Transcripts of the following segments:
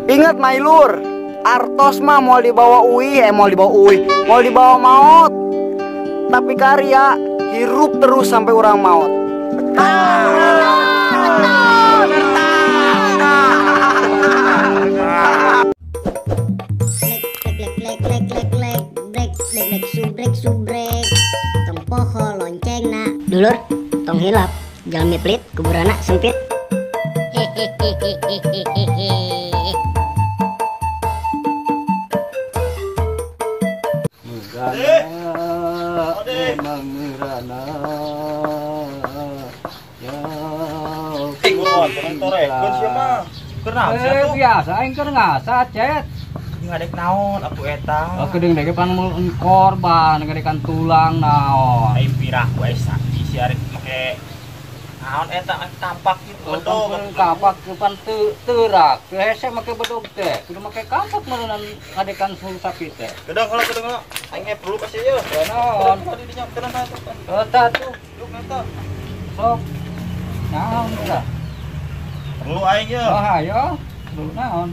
Ingat Mailur, artos mah mau dibawa mau dibawa maut. Tapi karya hirup terus sampai orang maut. Subrek tong poho lonceng na dulur tong hilap jalmi pelit kuburana sempit. Biasa aing keur ngasat cet. Ngadek naon aku eta. Aku deung dege pan korban ngadekan tulang naon. Aing pirah ku esa si arek make naon eta tampak gitu bedog. Kapak pan teurak. Hese make bedog teh. Kudu make kapak meureun ngadekan sulu sapi teh. Gedang kalau aing perlu ka ieu. Naon? Tadi dinya teu na tuh. Eta tuh. Duk eta. Sok. Naon tah? Perlu aing ye. Oh ayo. Perlu naon?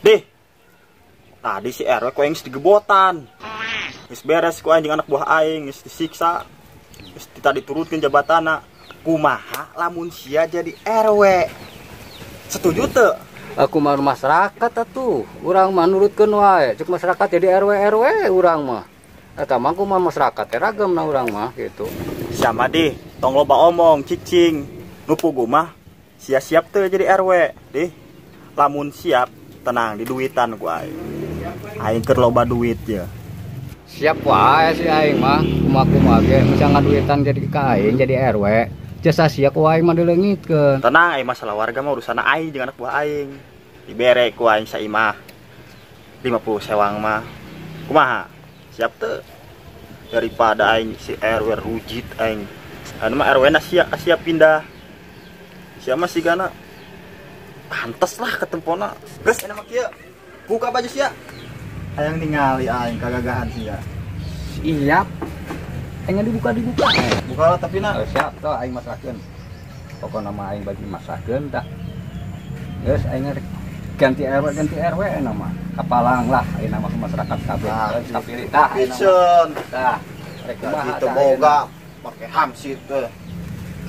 Deh. Tadi si RW ku aing digebotan. Geus beres ku anjing anak buah aing geus disiksa. Geus tadi diturutkeun jabatana. Kumaha lamun sia jadi RW? Setuju teu? Aku mah masyarakat atuh. Urang mah nurutkeun wae. Cuk masyarakat jadi RW urang mah. Eta mah kumaha masyarakat teh ragemna urang mah gitu. Sama deh, tong loba omong cicing. Nupugu mah sia siap teu jadi RW, deh. Lamun siap tenang di duitan ku aing. Aing keur loba duit ya. Siap wae si aing mah. Kumaha ge bisa ngaduitan jadi kain jadi RW. Jasa sia ku aing mah dileungitkeun. Tenang, aing masalah warga mah urusan aing jeung anak buah aing. Dibere ku aing saimah 50 sewang mah. Kumaha? Siap teu? Daripada aing si RW rujit aing. Anu mah RW na siap pindah. Sia mah sigana pantes lah ketempona. Geus ena mah kieu. Buka baju sia. Hayang ningali aing kagagahan sia. Siap. Pengen dibuka. Buka lah tapi na. Siap toh aing masakeun. Pokona mah aing bagi masakeun tah. Geus aing ganti RW nama. Kapalang lah aing nama masyarakat kabeh. Kapilih tah. Piceun. Tah. Rek kumaha Gitu boga make hamsit teh.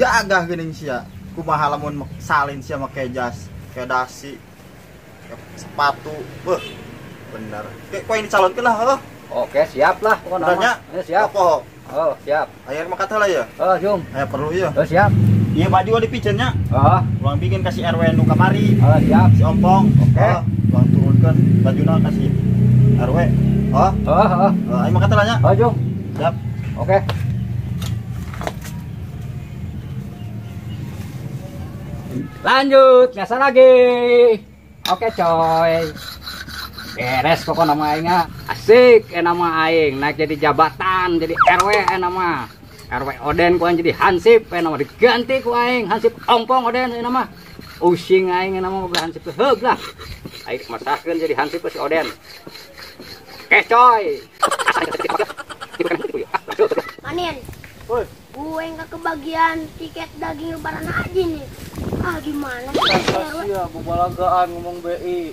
Gagah geuning sia. Kumaha lamun salin sia make jas, ke dasi, ke sepatu. Beuh. Bener. Kayak koe dicalonkeun lah heuh. Oke, siap lah pokona mah. Siap. Apa? Oh, siap. Aya mah kata lah ya. Oh, jom. Aya perlu ieu. Oh, siap. Ieu baju dipiceunnya. Oh, Ulang bikin kasih RW nu kamari. oh siap. Si Ompong. Oke. Ulang turunkeun bajuna kasih RW. Oh. Aya mah kata lah nya. Oh, jom. Siap. Oke. Lanjut, ngasah lagi. Oke, coy. Beres pokoknya nama aing asik nama aing naik jadi jabatan jadi RW nama RW Oden ku aing jadi hansip nama diganti ku aing hansip Ompong Oden nama using aing nama hansip heug lah aing masakeun jadi hansip si Oden. Oke coy. Panen. Woi, Gue nggak kebagian tiket daging lebaran aja nih. Ah gimana sih? sia bubalagaan ngomong BI.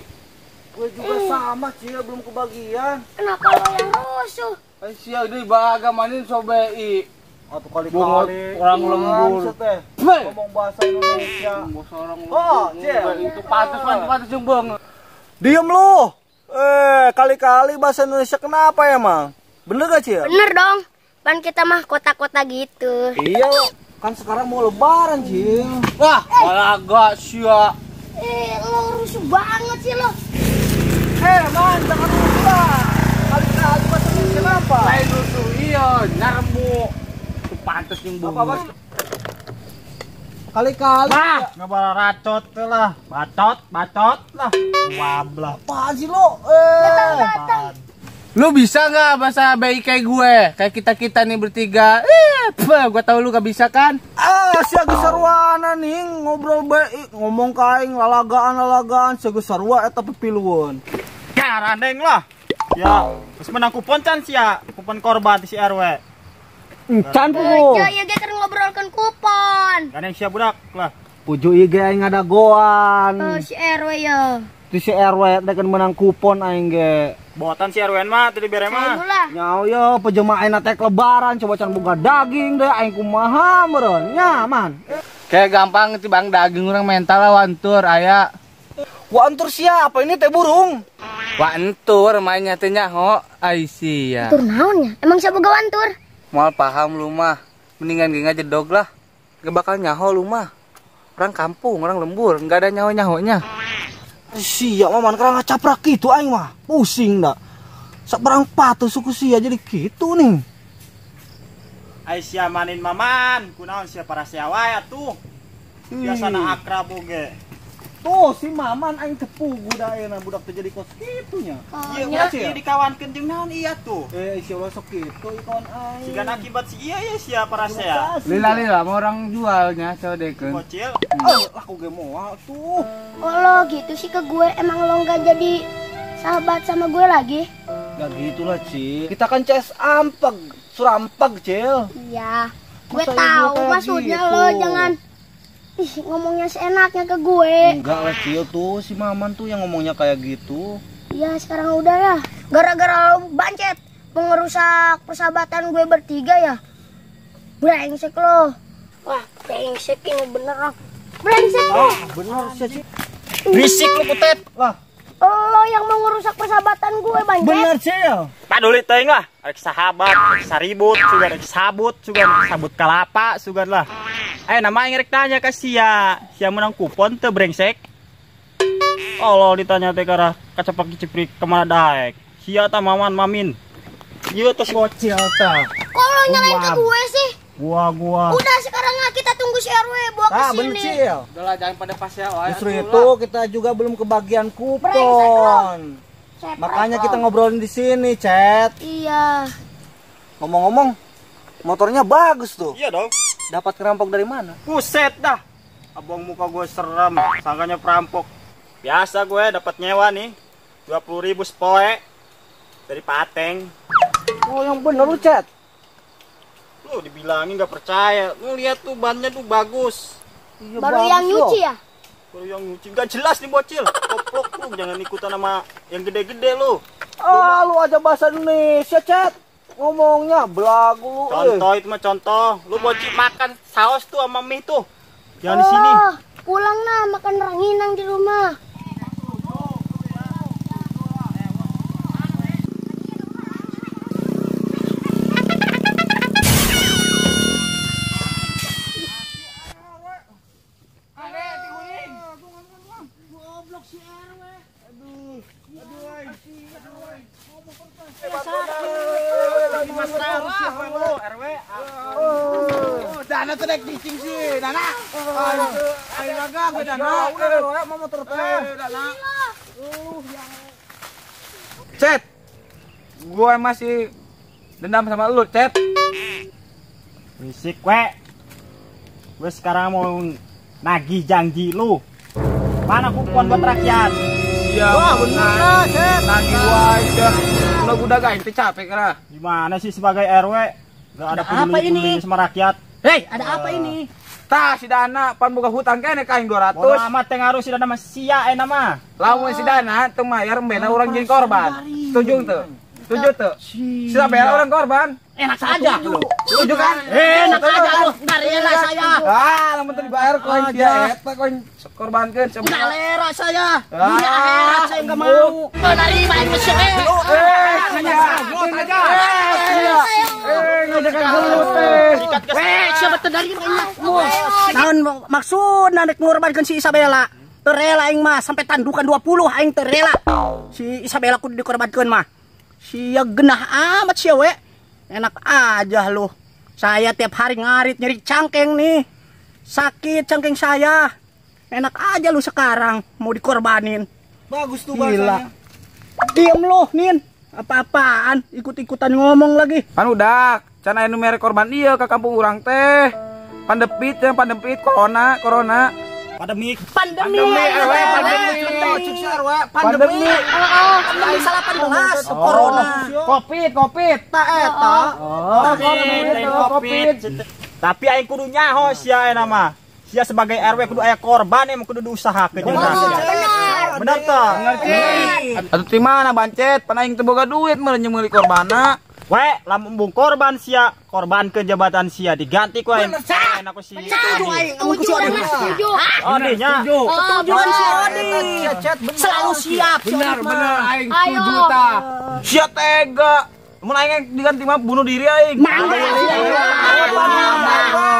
Gue juga sama cia belum kebagian. Kenapa lo yang rusuh? Sia deui baga manin so BI. Atuh kali-kali orang lembur. Ngomong bahasa Indonesia. Bahasa orang Oh, cia itu pantes jeung beung. Diem lu. Kali-kali bahasa Indonesia kenapa ya, Mang? Bener gak, Cia? Bener dong. Kan kita mah kota-kota gitu. Iya, kan sekarang mau lebaran, Cia. Wah, balaga sia. Lo rusuh banget sih lo. Man, jangan lupa. Kali-kali bahasa Indonesia kenapa? Lain rusuh iya, nyarmu. Itu pantes jeung beung. Apa? Kali-kali. Ngabara racot lah. Bacot lah. Wablah. Apaan sih lo? Apaan? Lu bisa nggak bahasa BI kayak gue? Kayak kita nih bertiga. Gue tahu lu gak bisa kan? Si Agus Sarwana nih ngobrol BI, ngomong kaing lalagaan si Agus Sarwa eta pipilueun. Ya randeng lah. Ya, terus menang kupon can sia, kupon korban di si RW. Can pu. Ya ge keur ngobrolkeun kupon. Gandeng sia budak lah. Puju IG aing ada goan. Oh, si RW ya. Itu si RW dengan menang kupon aing ge. Buatan si Erwen mah tadi bere mah. Lah. Nyao yo pejemaah aing teh lebaran coba can boga daging deh aing kumaha meureun. Nya man. Kayak gampang ti bang daging orang mental lah wantur aya. Wah antur siapa ini teh burung? Wantur mainnya teh nyaho Aisyah. Tur naonnya? Emang siapa gawan tur? Moal paham lu mah. Mendingan ge ngajedog lah. Gak bakal nyaho lu mah. Orang kampung, orang lembur, enggak ada nyaho-nyahonya. Sia maman karang ngacaprak gitu aing mah. Pusing dah. Sabarang patuh suku sia jadi gitu nih. Aisyah manin maman, kunaon sia para sia wae atuh. Biasana akrab oge. Tuh si maman aing teh pugu da ayeuna budak teh jadi kos kitunya. Ieu nya. berarti dikawankeun jeung naon iya tuh. Sia ulah sok kitu ikon aing. Sigan akibat si iya ya sia para sia. Lila mau orang jualnya codekeun. Bocil. Aku ge moal tuh. Oh lo gitu sih ke gue. Emang lo nggak jadi sahabat sama gue lagi? Gak gitulah Cil. Kita kan CS ampeg, surampeg Cil. Iya. Gue Masa tahu ibu kayak maksudnya gitu? lo jangan ngomongnya seenaknya ke gue. Enggak lah Cil tuh si Maman tuh yang ngomongnya kayak gitu. Ya sekarang udah ya. Gara-gara lo bancet mengerusak persahabatan gue bertiga ya. Brengsek lo. Wah brengsek ini beneran. Brengsek lo. Bener sih Cil. Berisik lu putet. Lah, Lo yang mau ngerusak persahabatan gue bancet. bener Cil. Paduli teuing lah. Rek sahabat, rek saribut, sugan rek sabut, sugan sabut kalapa, sugan lah. Nama aing rek tanya ka sia menang kupon teu brengsek. Allah ditanya teh kara kacepak ciprik kemana daek. Sia ta maman mamin. Ieu tos bocil tah. Kok lo nyalain ke gue sih? Gua. Udah sekarang kita tunggu si RW bawa ke Bener sini. Cil. Udahlah jangan pada pas ya. Justru itu kita juga belum kebagian kupon. Makanya kita ngobrolin di sini, Chat. Iya. Ngomong-ngomong, motornya bagus tuh. Iya dong. Dapat kerampok dari mana? Buset dah. Abang muka gue serem, sangkanya perampok. Biasa gue dapat nyewa nih 20.000 sepoe dari Pateng. Oh, yang bener lu, Chat. Lu dibilangin gak percaya. Lu lihat tuh bannya tuh bagus. Iya, Baru bagus yang loh. nyuci ya? Baru yang nyuci gak jelas nih bocil. Koplok lu jangan ikutan sama yang gede-gede lu. Ah, lu aja bahasa Indonesia, Chat. Ngomongnya belagu lu. Contoh itu mah contoh. Lu bocil makan saus tuh sama mie tuh. Jangan di sini. Pulang nah makan ranginang di rumah. Dana tedek dicing sih, Dana. Ayo naga gue Dana. Udah mau motor teh. Dana. Cet. Gue masih dendam sama lu, Cet. Berisik we. Gue sekarang mau nagih janji lu. Mana kupon buat rakyat? Iya. Wah, bener, Cet. Lagi gua aja. Lu udah gak itu capek kira. Gimana sih sebagai RW? Gak ada peduli sama rakyat. Hei, ada apa ini? Tah si Dana pan buka hutang kene kain 200. Bodo amat teh ngaruh si Dana mah sia nama. Lamun si Dana teu mayar mbena urang jadi korban. Setuju tuh? Setuju tuh? Siapa bela orang korban? Enak saja lu. Setuju kan? Enak aja lu. Dari saya. Ah, lamun teu dibayar koin dia eta koin korbankeun coba. Galera saya. Ah, Saya enggak mau. Dari main mesin. Siapa terdari naon maksud nanek ngorbankeun si Isabella? Terela aing mah sampai tandukan 20 aing terela. Si Isabella kudu dikorbankeun mah. Sia genah amat sia we. Enak aja lu. Saya tiap hari ngarit nyeri cangkeng nih. Sakit cangkeng saya. Enak aja lu sekarang mau dikorbanin. Bagus tuh Gila. bahasanya. Diem lu, Nin. Apa-apaan? Ikut-ikutan ngomong lagi. Kan udah, can aya nu mere korban ieu ka kampung urang teh. Pandepit ya, pandepit corona. Pandemik. Pandemi. Cek si RW, pandemi. Pandemi salah 18. Corona. Covid. Tak eta. Covid. Tapi aing kudu nyaho sia nama. Sia sebagai RW kudu aya korban yang kudu diusahakeun jeung Benar. bener tah. Atuh ti mana bancet, pan aing teu boga duit meureun nyemeuli korbana. We, lamun embung korban sia, korban ke jabatan sia diganti ku aing. Aku si Setuju aing, amun ku si Odi. Setuju. Oh, dinya. Setujuan si Odi. Selalu siap. Bener aing Ayo. setuju tah. Sia tega. Mun aing diganti mah bunuh diri aing.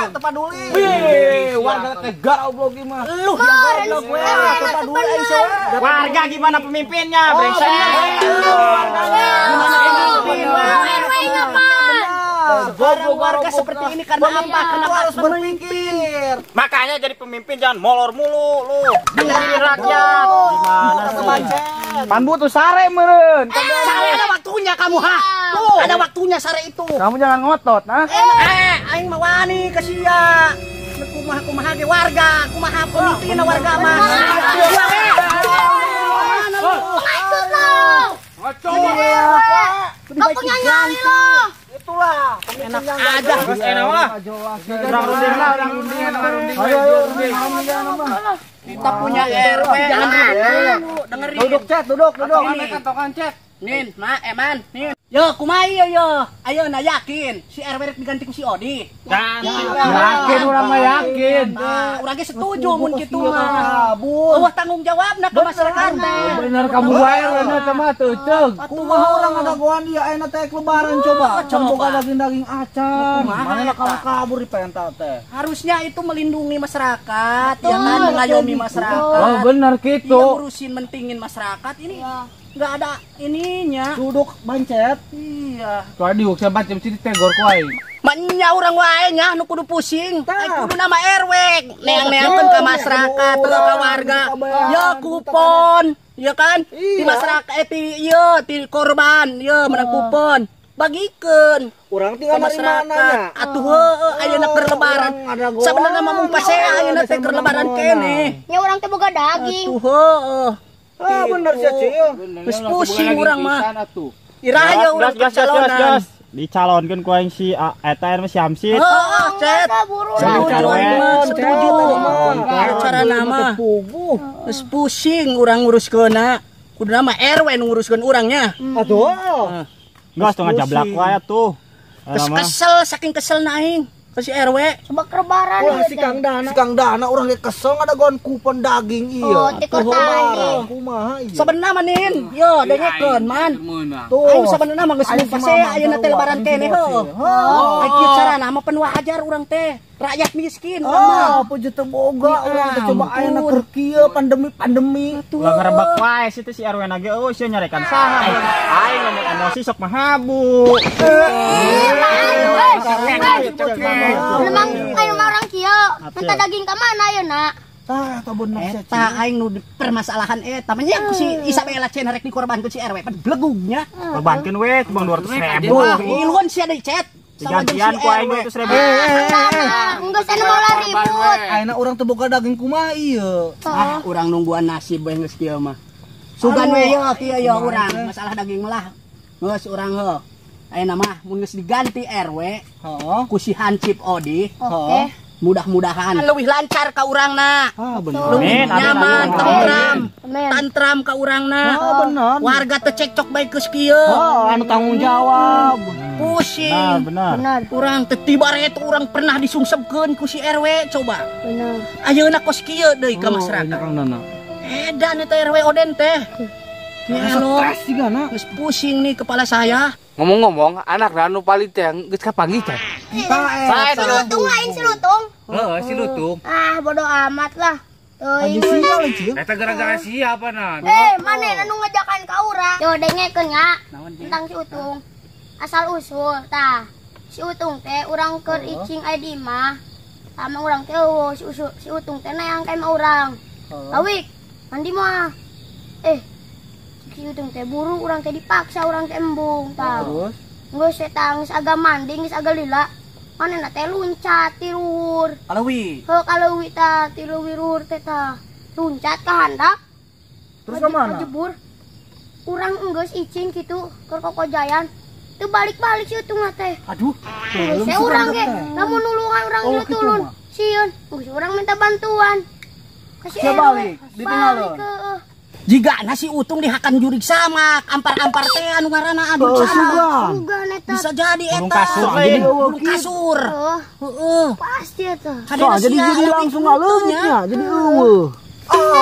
Tepaduli. Wih, warga tega goblok ieu mah. Lu yang goblok we. Tepaduli aing soal. Warga gimana pemimpinnya? Brengsek. Warga seperti ini karena apa? Kenapa harus berpikir? Makanya jadi pemimpin jangan molor mulu lu. Dengerin rakyat. Gimana sih? Pan butuh sare meureun. Sare ada waktunya kamu ha. Tuh, ada waktunya sare itu. Kamu jangan ngotot, nah. Aing mah wani ka sia. Kumaha ge warga, kumaha pemimpin warga mah. Maksud lo. Aku nyanyali lo. Itulah enak aja. Terus enak lah. Orang runding lah, orang runding, Ayo, Kita punya RW. Jangan ribut. Dengerin. duduk, Cet, duduk. Kantokan cek. Nin, eman, nin. Yo, kumaha yo. Ayo na yakin si RW rek diganti ku si Odi. Yakin urang mah yakin. Nah, urang ge setuju mun kitu mah. Eueuh tanggung jawabna ka masyarakat. Bener kamu bayar bener sama teuceug. Kumaha orang ada goan dia ayeuna teh lebaran coba. Camboga daging-daging acan. Mana kalau kabur di pental teh. Harusnya itu melindungi masyarakat, ya kan, mengayomi masyarakat. Oh bener Dia gitu. ngurusin mentingin masyarakat ini nggak ada ininya. Duduk bancet. Iya. Soalnya diuk saya macam sini tegor ku aing. Maknya orang wae nya nu kudu pusing. Kudu nama RW. Neang-neangkeun ka masyarakat, ka warga. Ya kupon, ya kan? Di masyarakat ti korban, ya menang kupon. Bagikeun. Urang tinggal dari Masyarakat. mana Atuh heueuh ayeuna keur lebaran. Sabenerna mah mun pasea ayeuna teh keur lebaran keneh. Ya orang teh boga daging. Atuh heueuh. Ah bener sih Cil. Geus pusing urang mah. Iraha Gas, urang gas. Dicalonkeun ku aing si eta mah si Hamsid. Heeh, Cet. Buru. Setuju. Cara nama. Geus pusing urang nguruskeunna. Kudu nama RW nu nguruskeun urangnya. Aduh. Gas tuh ngajablak wae tuh. Geus kesel saking keselna aing ka si RW. Coba kerebaran Wah si Kang Dana urang ge kesel ada goan kupon daging Oh, iya. tekor tani. Kumaha iya. Sebenarnya manin, yo dengekeun man. Tuh. Aing sebenarnya mah geus mun pasea ayeuna teh lebaran keneh heuh. Ai kieu carana mah pen wajar urang teh. Rakyat miskin urang mah. Apa juta boga urang teh coba ayeuna keur kieu pandemi. Ulah ngarebak wae situ si RW na ge eueuh sia nyarekan saha. Aing ngomong emosi sok mahabu. Memang ayo orang kieu. Minta daging ka mana ayeuna? Tah eta bener sih. Eta aing nu permasalahan eta mah nya ku si Isabella Chen rek dikorbankeun si RW pan blegugnya. Korbankeun we cuma 200.000. Wah, iluan sia deui Cet. Gantian ku aing 200.000. Enggak usah mau ribut. Ayeuna urang teh boga daging kumaha ieu. Ah, urang nungguan nasib we geus kieu mah. Sugan we yo kieu yo urang, masalah daging mah geus urang heuh. Ayeuna mah mun geus diganti RW Heeh. ku si Hansip Odi, Oke. mudah-mudahan leuwih lancar ka urangna. Ah bener. Leuwih nyaman, tentram, Amin. tantram ka urangna. Ah bener. Warga teu cekcok bae geus kieu. Oh, anu tanggung jawab. Pusing. Benar. Benar. Urang teu tibare teh urang pernah disungsepkeun ku si RW coba. Benar. Ayeuna kos kieu deui ka masyarakat. Kang Dana. Edan eta RW Oden teh. Ya lo, Stres juga na. geus pusing nih kepala saya. Ngomong-ngomong, anak anu paling teh geus kapanggih teh. Si lutung lain si lutung. Heeh, si lutung. Ah, bodo amat lah. Aja Teuing. sih kali Cil. Eta gara-gara siapa nan? Mana anu ngajakan ka urang? Yo dengekeun nya tentang si Utung. Asal usul tah. Si Utung teh urang keur icing aya di imah. Sama urang teh si Utung teh neang ka imah urang. Awik, mandi mah. Si Utung teh buru urang teh dipaksa urang teh embung tah. Terus Geus eta geus agak mandi geus agak lila. Manehna teh luncat ti luhur. Alawi. Heuh kaleuwi tah ti leuwih luhur teh tah. Luncat ka handap. Terus ke mana? Jebur. Urang enggeus icing kitu keur kokojayan. Teu balik-balik si Utung teh. Aduh, Saya urang ge, lamun nulungan urang ieu tulun. Siun, orang minta bantuan. Kasih Siapa balik? Ditinggal lo. Jika nasi utung dihakan jurik sama ampar-ampar teh anu ngaranna aduh Juga neta. bisa jadi eta. Burung kasur, Jadi burung kasur. Oh, Heeh. pasti eta. Kadena jadi langsung ngaleungnya, jadi eueuh.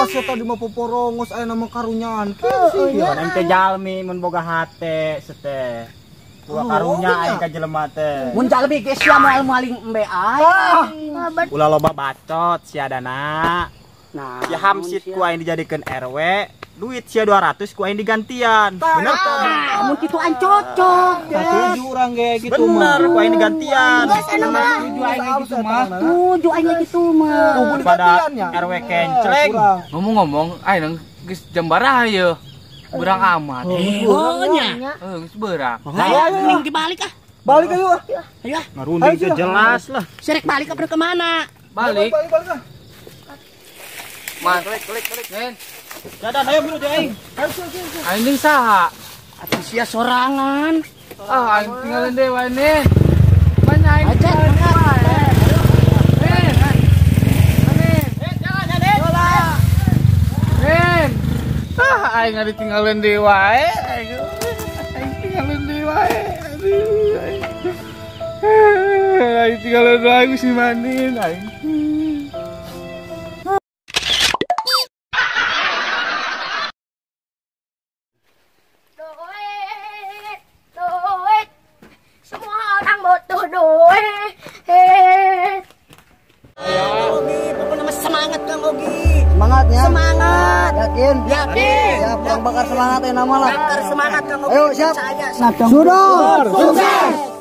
Saya tadi mah poporongos aya nama karunyaan. Iya, ente jalmi mun boga hate seteh. Dua karunya aing ka jelema teh. Mun jalmi geus sia moal maling embe ai. Ulah loba bacot siadana. Nah, Si Hamsid ku aing dijadikeun RW, duit sia 200 ku aing digantian. Bener tuh. mun kitu an cocok. Setuju urang ge gitu Bener ku aing digantian. Setuju aing gitu mah. Tuju aing lagi tuh mah. Pada RW kencleng. Ngomong-ngomong, aing geus jam baraha ye? Berang amat. Oh nya. Geus beurang. Mending dibalik ah. Balik ayo. Ayo ah. Ngarunding teh jelas lah. Serek balik ke kemana? Balik. Balik. Man, klik. Men, Dadan ayo buru teh aing. aing jeung saha? Atuh sia sorangan. Ah, aing tinggalin deh wae nen. Mana aing? Aja mangga. Men. Men. Ah, aing ngadi tinggalin deh wae. Aing tinggalin deh wae. Aduh. Aing tinggalin wae si manin aing. Duit. Semua orang butuh duit. Ogi, pokoknya mas semangat Kang Ogi. Semangatnya. Semangat. Yakin? Yakin. Siap, yang bakar semangat nama lah. Bakar semangat Kang Ogi. Ayo, siap. Saya Sudah. Sukses.